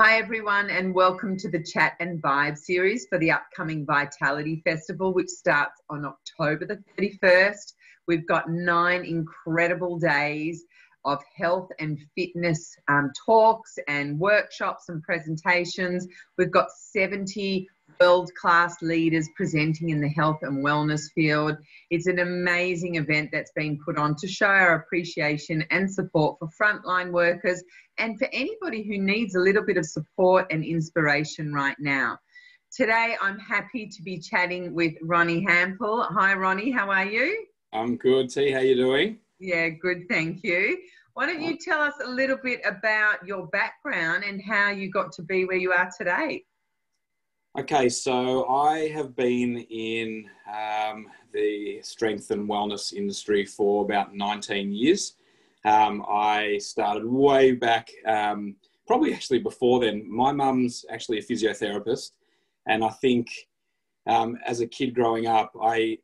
Hi everyone, and welcome to the Chat and Vibe series for the upcoming Vitality Festival, which starts on October the 31st. We've got 9 incredible days of health and fitness talks and workshops and presentations. We've got 70 world-class leaders presenting in the health and wellness field. It's an amazing event that's been put on to show our appreciation and support for frontline workers and for anybody who needs a little bit of support and inspiration right now. Today, I'm happy to be chatting with Ronnie Hampel. Hi, Ronnie. How are you? I'm good, T. How you doing? Yeah, good. Thank you. Why don't you tell us a little bit about your background and how you got to be where you are today? Okay, so I have been in the strength and wellness industry for about 19 years. I started way back, probably actually before then. My mum's actually a physiotherapist, and I think as a kid growing up, I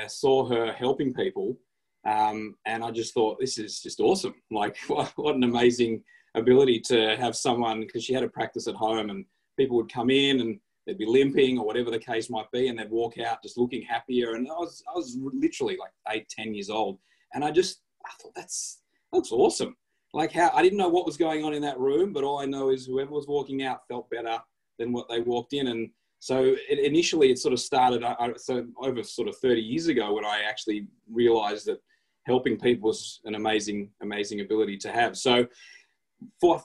saw her helping people, and I just thought, this is just awesome. Like, what an amazing ability to have someone, because she had a practice at home and people would come in and they'd be limping or whatever the case might be, and they'd walk out just looking happier. And I was literally like 8, 10 years old. And I thought, that looks awesome. Like, how I didn't know what was going on in that room, but all I know is whoever was walking out felt better than what they walked in. And so initially it sort of started, so over sort of 30 years ago, when I actually realized that helping people was an amazing, amazing ability to have. So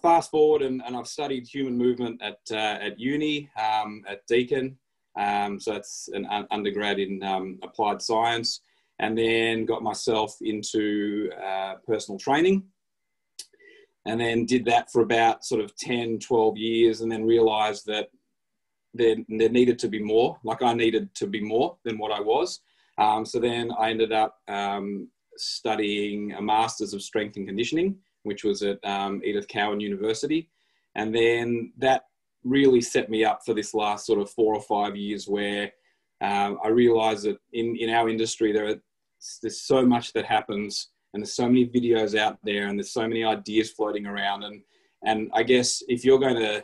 fast forward, and I've studied human movement at uni, at Deakin. So that's an undergrad in applied science, and then got myself into personal training, and then did that for about sort of 10, 12 years, and then realized that there needed to be more. Like, I needed to be more than what I was. So then I ended up studying a Master's of Strength and Conditioning, which was at Edith Cowan University. And then that really set me up for this last sort of 4 or 5 years, where I realized that in our industry, there's so much that happens, and there's so many videos out there, and there's so many ideas floating around. And I guess if you're going to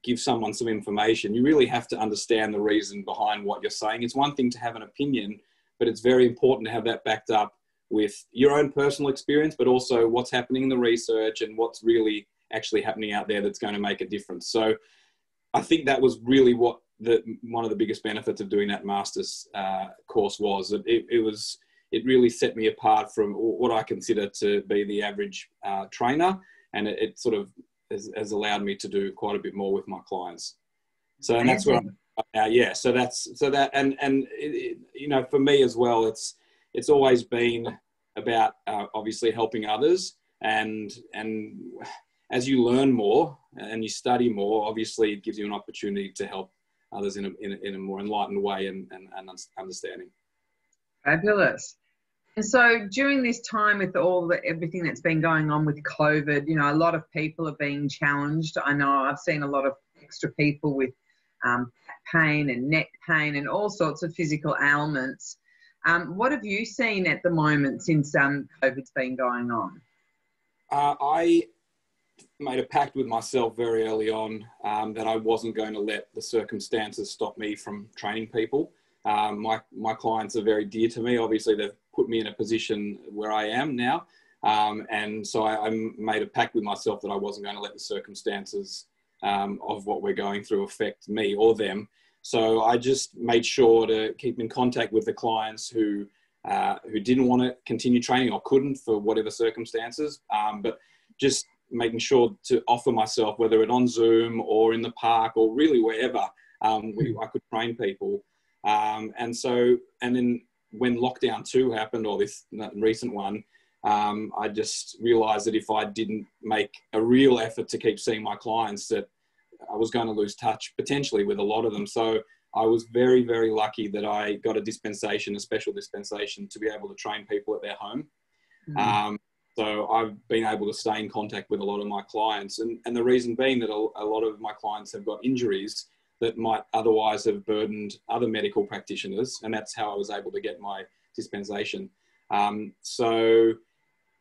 give someone some information, you really have to understand the reason behind what you're saying. It's one thing to have an opinion, but it's very important to have that backed up with your own personal experience, but also what's happening in the research and what's really actually happening out there that's going to make a difference. So I think that was really what one of the biggest benefits of doing that master's course was. It really set me apart from what I consider to be the average trainer, and it sort of has allowed me to do quite a bit more with my clients. So, and that's what I'm, yeah. So that, and it, you know, for me as well, it's always been about obviously helping others, and as you learn more and you study more, obviously it gives you an opportunity to help others in a more enlightened way and understanding. Fabulous. And so during this time, with everything that's been going on with COVID, you know, a lot of people are being challenged. I know I've seen a lot of extra people with pain and neck pain and all sorts of physical ailments. What have you seen at the moment since COVID's been going on? I made a pact with myself very early on that I wasn't going to let the circumstances stop me from training people. My clients are very dear to me. Obviously, they've put me in a position where I am now. And so I made a pact with myself that I wasn't going to let the circumstances of what we're going through affect me or them. So I just made sure to keep in contact with the clients who didn't want to continue training or couldn't for whatever circumstances, but just making sure to offer myself, whether it's on Zoom or in the park or really wherever, I could train people. And then when lockdown 2 happened, or this recent one, I just realized that if I didn't make a real effort to keep seeing my clients, that I was going to lose touch potentially with a lot of them. So I was very, very lucky that I got a special dispensation to be able to train people at their home. Mm-hmm. So I've been able to stay in contact with a lot of my clients. And the reason being that a lot of my clients have got injuries that might otherwise have burdened other medical practitioners. And that's how I was able to get my dispensation. So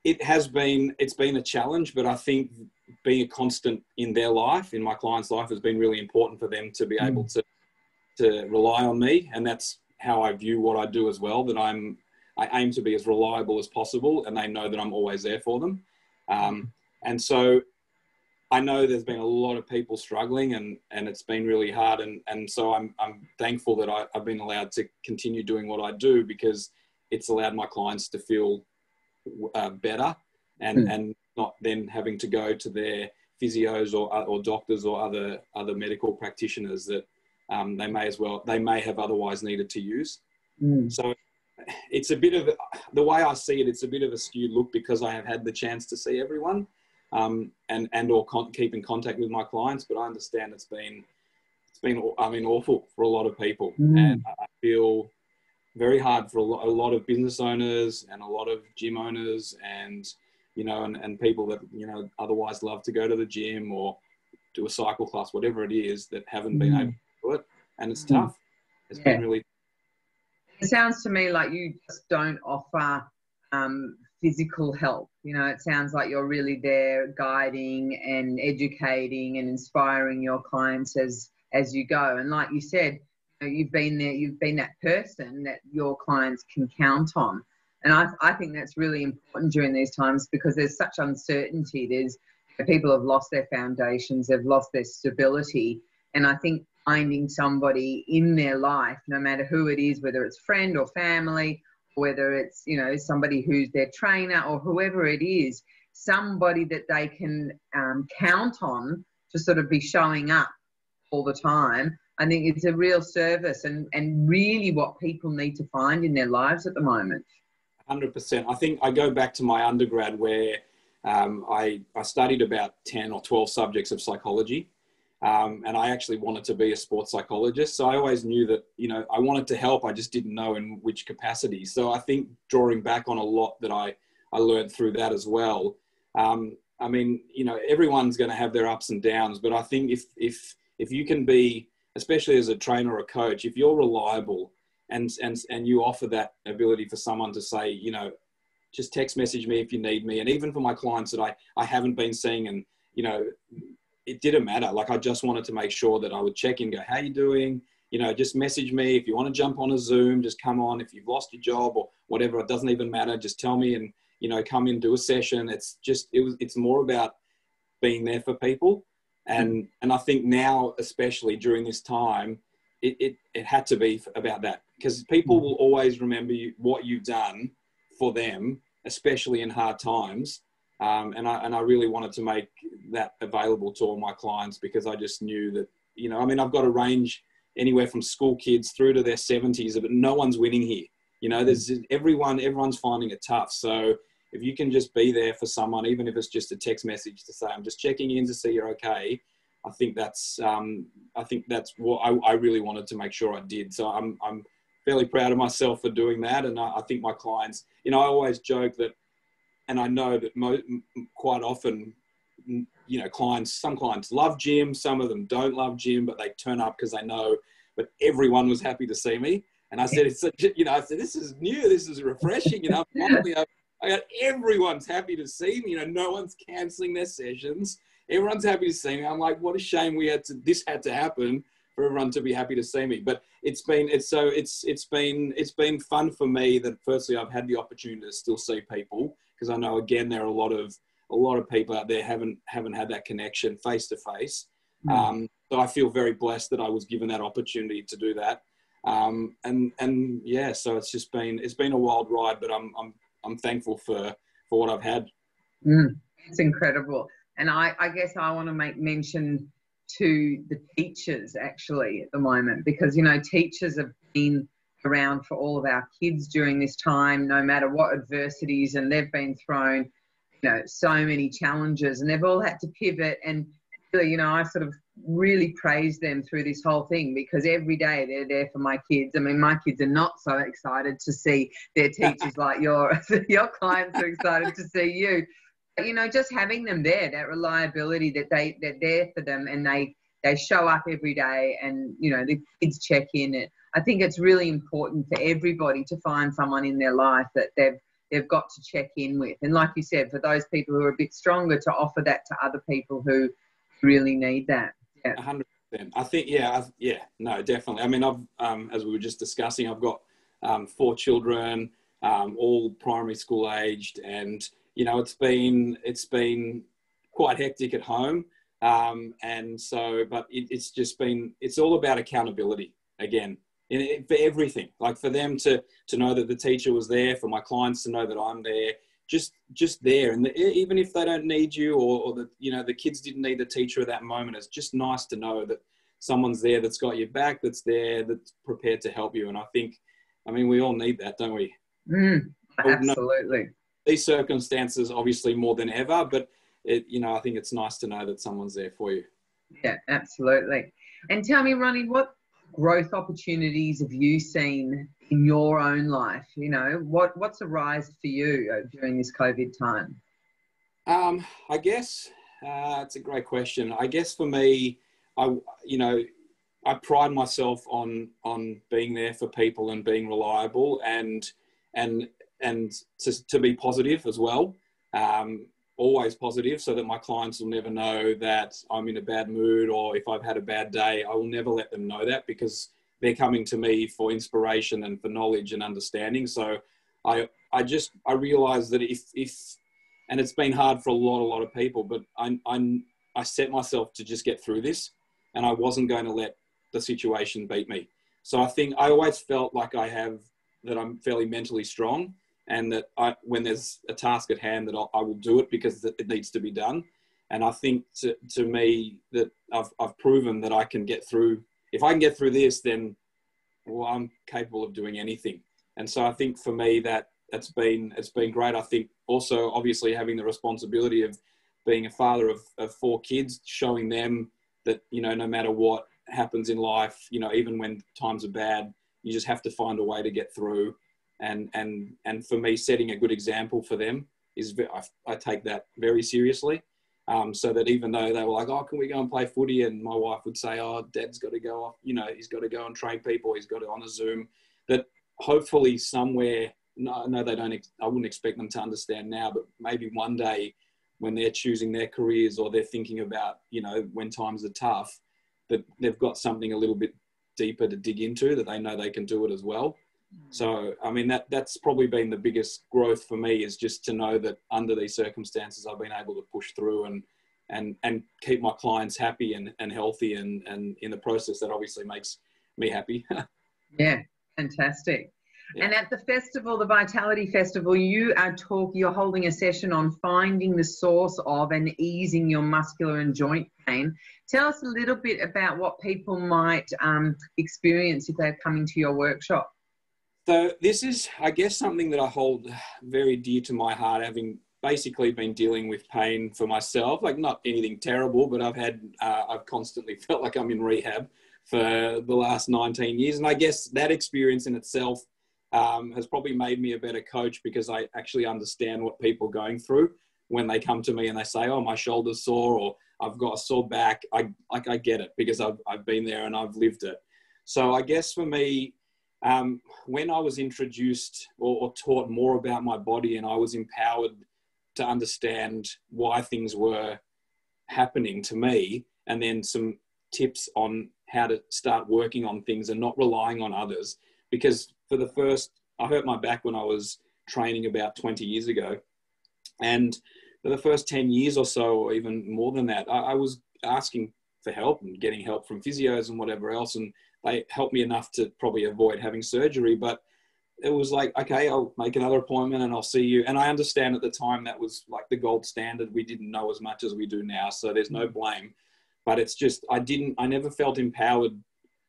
it's been a challenge, but I think being a constant in their life, in my client's life, has been really important for them to be able to rely on me. And that's how I view what I do as well, that I aim to be as reliable as possible, and they know that I'm always there for them. And so I know there's been a lot of people struggling, and it's been really hard. And so I'm thankful that I've been allowed to continue doing what I do, because it's allowed my clients to feel better, and not then having to go to their physios or doctors or other medical practitioners that they may have otherwise needed to use. So it's a bit of the way I see it. It's a bit of a skewed look, because I have had the chance to see everyone, and keep in contact with my clients. But I understand it's been awful for a lot of people, and I feel very hard for a lot of business owners and a lot of gym owners, and and people that otherwise love to go to the gym or do a cycle class, whatever it is, that haven't been able to do it, and it's tough. It's been really. It sounds to me like you just don't offer physical help. It sounds like you're really there guiding and educating and inspiring your clients as you go. And like you said, you've been there, you've been that person that your clients can count on. And I think that's really important during these times, because there's such uncertainty. People have lost their foundations, they've lost their stability. And I think finding somebody in their life, no matter who it is, whether it's friend or family, whether it's, somebody who's their trainer or whoever it is, somebody that they can count on to sort of be showing up all the time. I think it's a real service and really what people need to find in their lives at the moment. 100%. I think I go back to my undergrad, where I studied about 10 or 12 subjects of psychology. And I actually wanted to be a sports psychologist. So I always knew that, I wanted to help. I just didn't know in which capacity. So I think drawing back on a lot that I learned through that as well. Everyone's going to have their ups and downs, but I think if you can be, especially as a trainer or a coach, if you're reliable and you offer that ability for someone to say, just text message me if you need me. And even for my clients that I haven't been seeing, and, it didn't matter. Like, I just wanted to make sure that I would check in, go, how you doing? Just message me. If you want to jump on a Zoom, just come on. If you've lost your job or whatever, it doesn't even matter. Just tell me and, come in, do a session. It's more about being there for people. And I think now, especially during this time, it had to be about that, because people will always remember what you've done for them, especially in hard times. And I really wanted to make that available to all my clients, because I just knew that, I've got a range anywhere from school kids through to their 70s, but no one's winning here. There's everyone's finding it tough. So if you can just be there for someone, even if it's just a text message to say, I'm just checking in to see you're okay, I think that's what I really wanted to make sure I did. So I'm fairly proud of myself for doing that. And I think my clients, I always joke that, and I know that quite often, some clients love gym, some of them don't love gym, but they turn up because they know. But everyone was happy to see me, and I said, "It's such, this is new, this is refreshing." Finally, I got everyone's happy to see me. No one's cancelling their sessions. Everyone's happy to see me. I'm like, what a shame this had to happen for everyone to be happy to see me. But it's been fun for me that firstly I've had the opportunity to still see people, because I know, again, there are a lot of people out there haven't had that connection face to face. So I feel very blessed that I was given that opportunity to do that. So it's been a wild ride, but I'm thankful for what I've had. It's incredible. And I guess I want to make mention to the teachers actually at the moment, because, teachers have been around for all of our kids during this time, no matter what adversities, and they've been thrown, so many challenges, and they've all had to pivot. And really, I sort of really praise them through this whole thing, because every day they're there for my kids. I mean, my kids are not so excited to see their teachers like your clients are excited to see you. But, just having them there, that reliability, that they're there for them, and they show up every day, and, the kids check in. I think it's really important for everybody to find someone in their life that they've got to check in with. And like you said, for those people who are a bit stronger, to offer that to other people who really need that. Yeah. 100%. I think, yeah, no, definitely. I mean, I've, as we were just discussing, I've got 4 children, all primary school aged, and, you know, it's been quite hectic at home. And so, but it's all about accountability again, for everything. Like for them to know that the teacher was there, for my clients to know that I'm there, just there. And even if they don't need you, or the, you know, the kids didn't need the teacher at that moment, it's just nice to know that someone's there, that's got your back, that's there, that's prepared to help you. And I think, I mean, we all need that, don't we? Absolutely. These circumstances, obviously more than ever, but you know, I think it's nice to know that someone's there for you. Yeah, absolutely. And tell me, Ronnie, what growth opportunities have you seen in your own life? You know, what's arisen for you during this COVID time? I guess it's a great question. I guess for me, I pride myself on being there for people and being reliable and to be positive as well. Always positive, so that my clients will never know that I'm in a bad mood, or if I've had a bad day, I will never let them know that, because they're coming to me for inspiration and for knowledge and understanding. So I realize that if and it's been hard for a lot of people, but I set myself to just get through this, and I wasn't going to let the situation beat me. So I think I always felt like that I'm fairly mentally strong, and that when there's a task at hand, that I will do it because it needs to be done. And I think to me that I've proven that I can get through. If I can get through this, then, well, I'm capable of doing anything. And so I think for me it's been great. I think also, obviously, having the responsibility of being a father of 4 kids, showing them that, you know, no matter what happens in life, you know, even when times are bad, you just have to find a way to get through. And for me, setting a good example for them I take that very seriously. So that even though they were like, oh, can we go and play footy? And my wife would say, oh, Dad's got to go off, you know, he's got to go and train people, he's got to on a Zoom, that hopefully somewhere, no, they don't, I wouldn't expect them to understand now, but maybe one day when they're choosing their careers, or they're thinking about, you know, when times are tough, that they've got something a little bit deeper to dig into, that they know they can do it as well. So, I mean, that's probably been the biggest growth for me, is just to know that under these circumstances, I've been able to push through and keep my clients happy and healthy. And in the process, that obviously makes me happy. Yeah, fantastic. Yeah. And at the festival, the Vitality Festival, you're holding a session on finding the source of and easing your muscular and joint pain. Tell us a little bit about what people might experience if they're coming to your workshop. So this is, I guess, something that I hold very dear to my heart, having basically been dealing with pain for myself, like not anything terrible, but I've constantly felt like I'm in rehab for the last 19 years. And I guess that experience in itself has probably made me a better coach, because I actually understand what people are going through when they come to me and they say, oh, my shoulder's sore, or I've got a sore back. I get it, because I've been there and I've lived it. So I guess for me, when I was introduced or taught more about my body, and I was empowered to understand why things were happening to me, and then some tips on how to start working on things and not relying on others. Because I hurt my back when I was training about 20 years ago. And for the first 10 years or so, or even more than that, I was asking for help and getting help from physios and whatever else. And they helped me enough to probably avoid having surgery. But it was like, okay, I'll make another appointment and I'll see you. And I understand at the time that was like the gold standard. We didn't know as much as we do now, so there's no blame. But it's just, I never felt empowered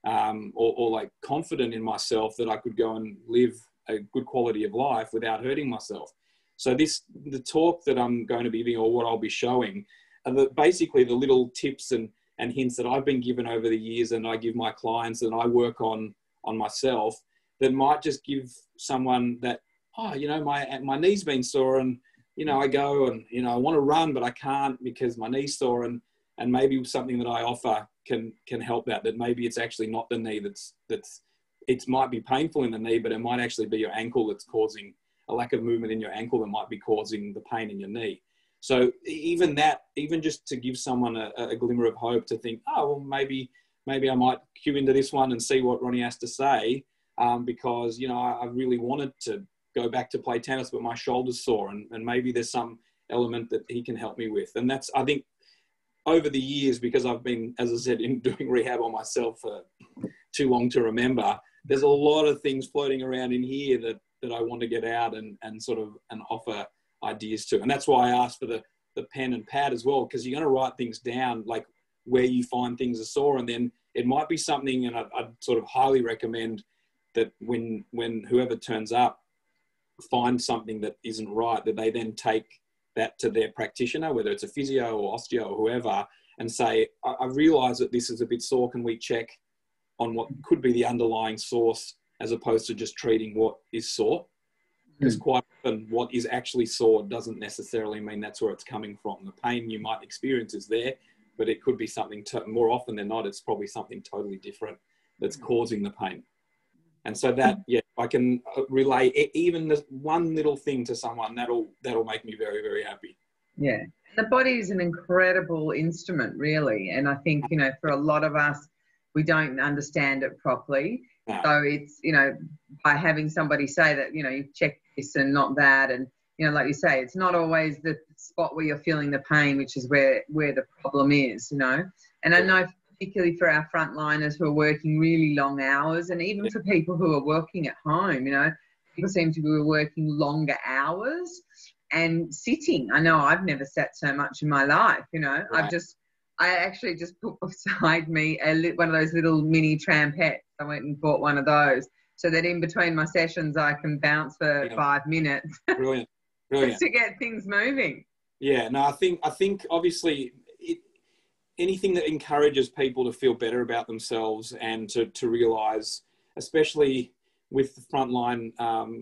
or like confident in myself that I could go and live a good quality of life without hurting myself. So the talk that I'm going to be giving, or what I'll be showing, are basically the little tips and hints that I've been given over the years, and I give my clients, and I work on myself, that might just give someone that, oh, you know, my knee's been sore, and, you know, I go and, you know, I want to run, but I can't because my knee's sore, and maybe something that I offer can help that maybe it's actually not the knee it might be painful in the knee, but it might actually be your ankle that's causing a lack of movement in your ankle that might be causing the pain in your knee. So even that, even just to give someone a glimmer of hope to think, oh, well, maybe I might cue into this one and see what Ronnie has to say, because, you know, I really wanted to go back to play tennis, but my shoulder's sore, and maybe there's some element that he can help me with. And that's, I think, over the years, because I've been, as I said, in doing rehab on myself for too long to remember, there's a lot of things floating around in here that I want to get out and sort of and offer ideas to. And that's why I asked for the pen and pad as well, because you're going to write things down, like where you find things are sore, and then it might be something, and I'd sort of highly recommend that when whoever turns up finds something that isn't right, that they then take that to their practitioner, whether it's a physio or osteo or whoever, and say, I realise that this is a bit sore, can we check on what could be the underlying source, as opposed to just treating what is sore? Because quite often what is actually sore doesn't necessarily mean that's where it's coming from. The pain you might experience is there, but it could be something, more often than not, it's probably something totally different that's causing the pain. And so that, yeah, I can relay even this one little thing to someone, that'll make me very, very happy. Yeah. The body is an incredible instrument, really. And I think, you know, for a lot of us, we don't understand it properly. No. So it's, you know, by having somebody say that, you know, you check this and not that. And, you know, like you say, it's not always the spot where you're feeling the pain, which is where the problem is, you know. And I know particularly for our frontliners who are working really long hours, and even for people who are working at home, you know, people seem to be working longer hours and sitting. I know I've never sat so much in my life, you know. Right. I actually just put beside me one of those little mini trampettes. I went and bought one of those so that in between my sessions I can bounce for 5 minutes. Brilliant. Just to get things moving. Yeah, no, I think obviously anything that encourages people to feel better about themselves and to realise, especially with the frontline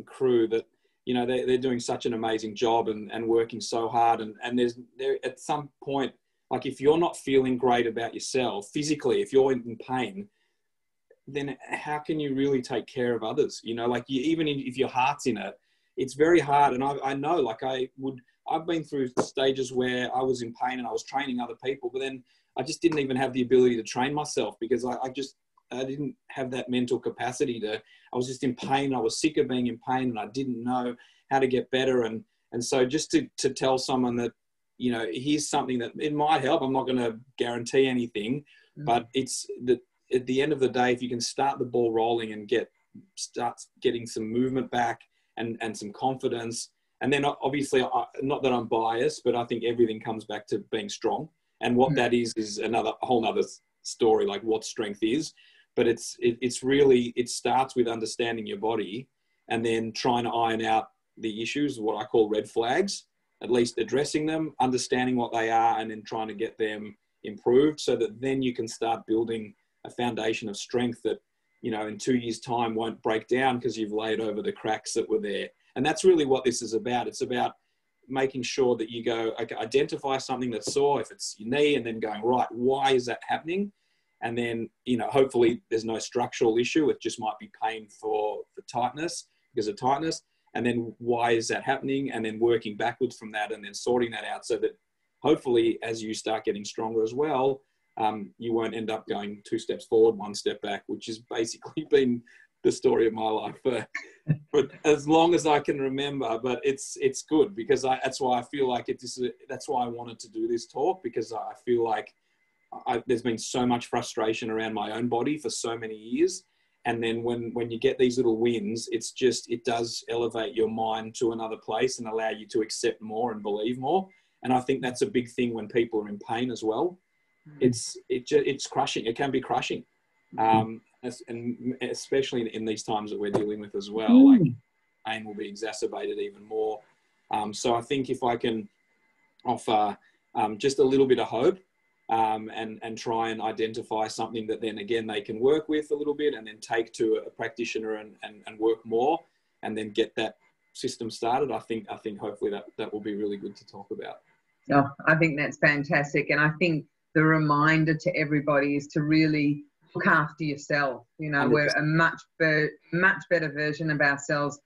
crew, that, you know, they're doing such an amazing job and working so hard, and there at some point, like if you're not feeling great about yourself physically, if you're in pain, then how can you really take care of others? You know, like even if your heart's in it, it's very hard. And I know, like I've been through stages where I was in pain and I was training other people, but then I just didn't even have the ability to train myself because I didn't have that mental capacity I was just in pain. I was sick of being in pain and I didn't know how to get better. And so just to tell someone that, you know, here's something that it might help. I'm not going to guarantee anything, but it's that at the end of the day, if you can start the ball rolling and start getting some movement back and some confidence. And then obviously, not that I'm biased, but I think everything comes back to being strong. And what that is a whole nother story, like what strength is. But it's really, it starts with understanding your body and then trying to iron out the issues, what I call red flags, at least addressing them, understanding what they are, and then trying to get them improved so that then you can start building a foundation of strength that, you know, in 2 years' time won't break down because you've laid over the cracks that were there. And that's really what this is about. It's about making sure that you go, okay, identify something that's sore, if it's your knee, and then going, right, why is that happening? And then, you know, hopefully there's no structural issue. It just might be pain for tightness, because of tightness. And then why is that happening? And then working backwards from that and then sorting that out so that hopefully as you start getting stronger as well, you won't end up going 2 steps forward, 1 step back, which has basically been the story of my life for as long as I can remember. But it's good because that's why I feel like that's why I wanted to do this talk, because I feel like there's been so much frustration around my own body for so many years. And then when you get these little wins, it does elevate your mind to another place and allow you to accept more and believe more. And I think that's a big thing when people are in pain as well. It's crushing. It can be crushing. And especially in these times that we're dealing with as well, like pain will be exacerbated even more. So I think if I can offer just a little bit of hope, and try and identify something that then again they can work with a little bit and then take to a practitioner and work more and then get that system started, I think hopefully that will be really good to talk about. Oh, I think that's fantastic. And I think the reminder to everybody is to really look after yourself. You know, 100%. we're a much better version of ourselves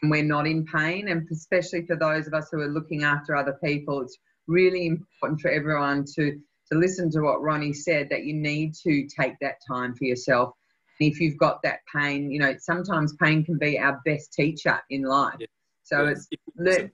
when we're not in pain. And especially for those of us who are looking after other people, it's really important for everyone to listen to what Ronnie said, that you need to take that time for yourself. And if you've got that pain, you know, sometimes pain can be our best teacher in life. Yeah. So Yes. it's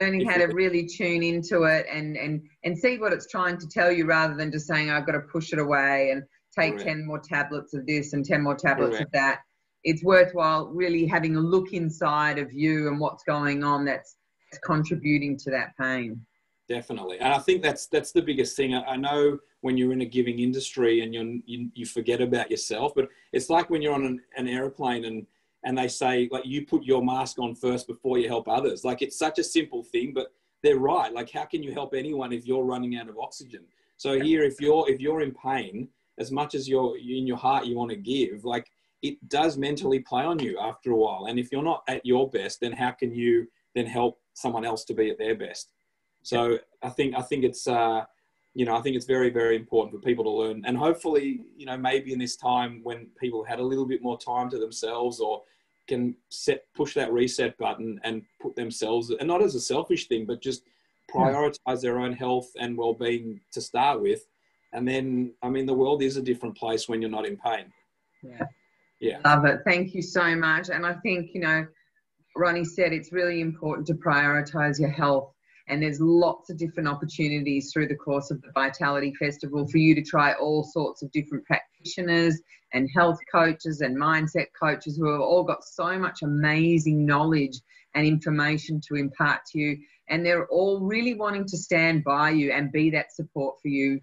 learning how to really tune into it and see what it's trying to tell you, rather than just saying, I've got to push it away and take Correct. 10 more tablets of this and 10 more tablets Correct. of that. It's worthwhile really having a look inside of you and what's going on that's contributing to that pain. Definitely. And I think that's the biggest thing. I know when you're in a giving industry and you forget about yourself, but it's like when you're on an airplane and they say, like, you put your mask on first before you help others. Like, it's such a simple thing, but they're right. Like, how can you help anyone if you're running out of oxygen? So here, if you're in pain, as much as you're in your heart, you want to give, like, it does mentally play on you after a while. And if you're not at your best, then how can you then help someone else to be at their best? So I think it's, you know, I think it's very, very important for people to learn. And hopefully, you know, maybe in this time when people had a little bit more time to themselves, or can push that reset button and put themselves, and not as a selfish thing, but just prioritize their own health and well-being to start with. And then, I mean, the world is a different place when you're not in pain. Yeah. Love it. Thank you so much. And I think, you know, Ronnie said it's really important to prioritize your health. And there's lots of different opportunities through the course of the Vitality Festival for you to try all sorts of different practitioners and health coaches and mindset coaches who have all got so much amazing knowledge and information to impart to you. And they're all really wanting to stand by you and be that support for you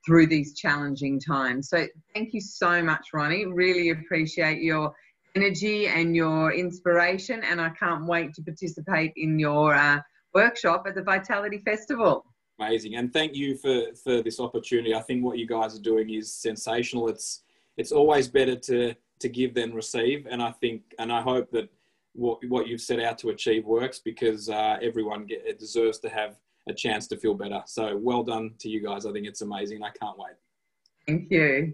through these challenging times. So thank you so much, Ronnie. Really appreciate your energy and your inspiration. And I can't wait to participate in your workshop at the Vitality Festival. Amazing. And thank you for this opportunity. I think what you guys are doing is sensational. It's always better to give than receive. And I hope that what you've set out to achieve works, because everyone deserves to have a chance to feel better. So well done to you guys. I think it's amazing. I can't wait. Thank you.